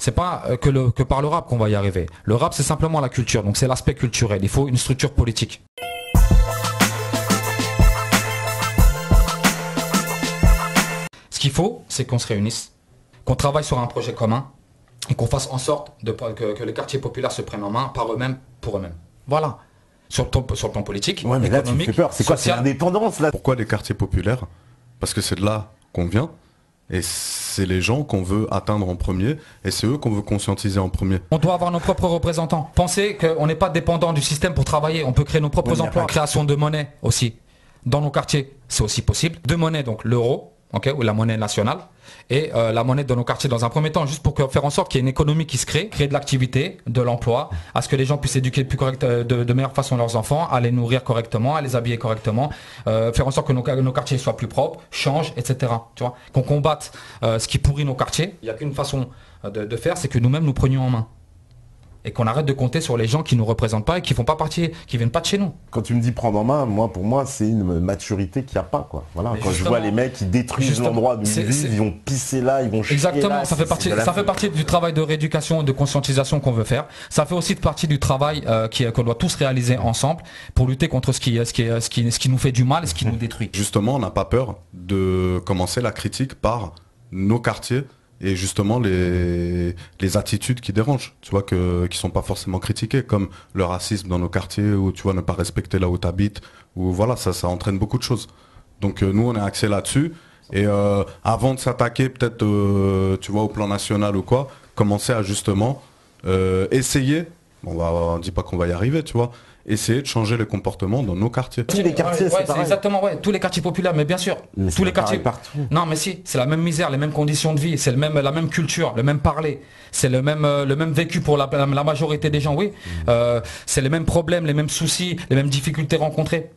C'est pas que par le rap qu'on va y arriver. Le rap, c'est simplement la culture, donc c'est l'aspect culturel. Il faut une structure politique. Ce qu'il faut, c'est qu'on se réunisse, qu'on travaille sur un projet commun et qu'on fasse en sorte que les quartiers populaires se prennent en main par eux-mêmes, pour eux-mêmes. Voilà. Sur le plan politique, ouais, mais là, tu me fais peur. C'est quoi, c'est l'indépendance là? Pourquoi les quartiers populaires? Parce que c'est de là qu'on vient. Et c'est les gens qu'on veut atteindre en premier, et c'est eux qu'on veut conscientiser en premier. On doit avoir nos propres représentants. Pensez qu'on n'est pas dépendant du système pour travailler, on peut créer nos propres emplois. Création de monnaie aussi. Dans nos quartiers, c'est aussi possible. De monnaie, donc l'euro, okay, ou la monnaie nationale, et la monnaie de nos quartiers dans un premier temps, juste pour faire en sorte qu'il y ait une économie qui se crée, créer de l'activité, de l'emploi, à ce que les gens puissent éduquer de meilleure façon leurs enfants, à les nourrir correctement, à les habiller correctement, faire en sorte que nos quartiers soient plus propres, changent, etc. Tu vois, qu'on combatte ce qui pourrit nos quartiers. Il n'y a qu'une façon de faire, c'est que nous-mêmes nous prenions en main. Et qu'on arrête de compter sur les gens qui ne nous représentent pas et qui font pas partie, qui viennent pas de chez nous. Quand tu me dis prendre en main, pour moi, c'est une maturité qu'il n'y a pas, quoi. Voilà. Quand je vois les mecs qui détruisent l'endroit où ils vivent, ils vont pisser là, ils vont chier là. Exactement, ça fait partie du travail de rééducation et de conscientisation qu'on veut faire. Ça fait aussi partie du travail qu'on doit tous réaliser ensemble pour lutter contre ce qui nous fait du mal et ce qui nous détruit. Justement, on n'a pas peur de commencer la critique par nos quartiers. Et justement les attitudes qui dérangent, tu vois, qui sont pas forcément critiquées, comme le racisme dans nos quartiers, ou tu vois, ne pas respecter là où tu habites, ou voilà, ça entraîne beaucoup de choses. Donc nous on est axé là-dessus, et avant de s'attaquer peut-être tu vois, au plan national ou quoi, commencer à justement essayer, on dit pas qu'on va y arriver, tu vois, essayer de changer les comportements dans nos quartiers. Tous les quartiers, c'est pareil. Exactement, ouais, tous les quartiers populaires, mais bien sûr. Mais tous les quartiers partout. Non, mais si, c'est la même misère, les mêmes conditions de vie, c'est la même culture, le même parler, c'est le même vécu pour la majorité des gens, oui. C'est les mêmes problèmes, les mêmes soucis, les mêmes difficultés rencontrées.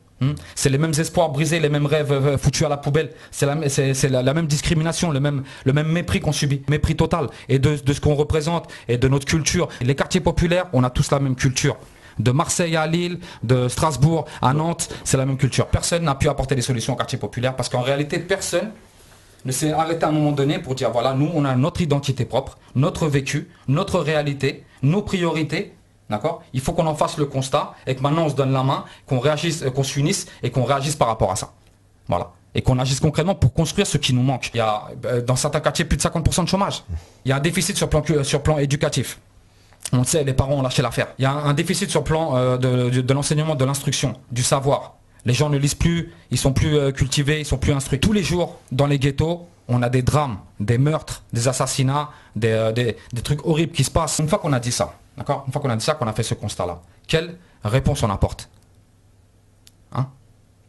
C'est les mêmes espoirs brisés, les mêmes rêves foutus à la poubelle. C'est la même discrimination, le même mépris qu'on subit, mépris total, et de ce qu'on représente et de notre culture. Les quartiers populaires, on a tous la même culture. De Marseille à Lille, de Strasbourg à Nantes, c'est la même culture. Personne n'a pu apporter des solutions au quartier populaire parce qu'en réalité, personne ne s'est arrêté à un moment donné pour dire voilà, nous, on a notre identité propre, notre vécu, notre réalité, nos priorités. D'accord ? Il faut qu'on en fasse le constat et que maintenant on se donne la main, qu'on réagisse, qu'on s'unisse et qu'on réagisse par rapport à ça. Voilà. Et qu'on agisse concrètement pour construire ce qui nous manque. Il y a dans certains quartiers plus de 50% de chômage. Il y a un déficit sur plan éducatif. On le sait, les parents ont lâché l'affaire. Il y a un déficit sur le plan de l'enseignement, de l'instruction, du savoir. Les gens ne lisent plus, ils sont plus cultivés, ils sont plus instruits. Tous les jours, dans les ghettos, on a des drames, des meurtres, des assassinats, des trucs horribles qui se passent. Une fois qu'on a dit ça, d'accord ? Une fois qu'on a dit ça, qu'on a fait ce constat-là, quelle réponse on apporte ?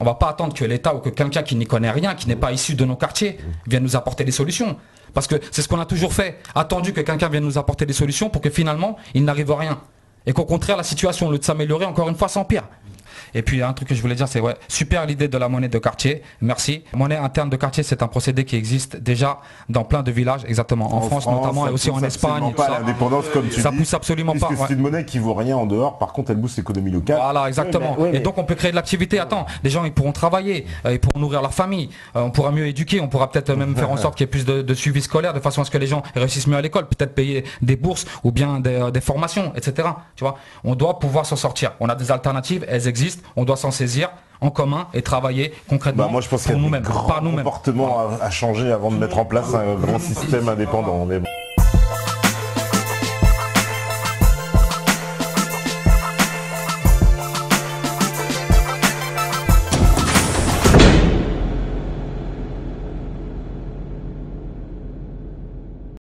On ne va pas attendre que l'État ou que quelqu'un qui n'y connaît rien, qui n'est pas issu de nos quartiers, vienne nous apporter des solutions. Parce que c'est ce qu'on a toujours fait, attendu que quelqu'un vienne nous apporter des solutions pour que finalement, il n'arrive à rien. Et qu'au contraire, la situation, au lieu de s'améliorer, encore une fois, s'empire. Et puis un truc que je voulais dire, c'est ouais, super l'idée de la monnaie de quartier, merci. Monnaie interne de quartier, c'est un procédé qui existe déjà dans plein de villages, exactement, en France notamment, et aussi en Espagne. Pas l'indépendance comme tu ça dis, pousse absolument pas. C'est une monnaie qui vaut rien en dehors, par contre elle booste l'économie locale. Voilà, exactement. Et donc on peut créer de l'activité. Attends, les gens ils pourront travailler, ils pourront nourrir leur famille, on pourra mieux éduquer, on pourra peut-être même faire en sorte qu'il y ait plus de suivi scolaire, de façon à ce que les gens réussissent mieux à l'école, peut-être payer des bourses ou bien des formations, etc. Tu vois, on doit pouvoir s'en sortir. On a des alternatives, elles existent, on doit s'en saisir en commun et travailler concrètement moi, je pense pour qu'il y a nous-mêmes, par nous-mêmes. Comportement à changer avant de mettre en place un grand système indépendant. Mais bon.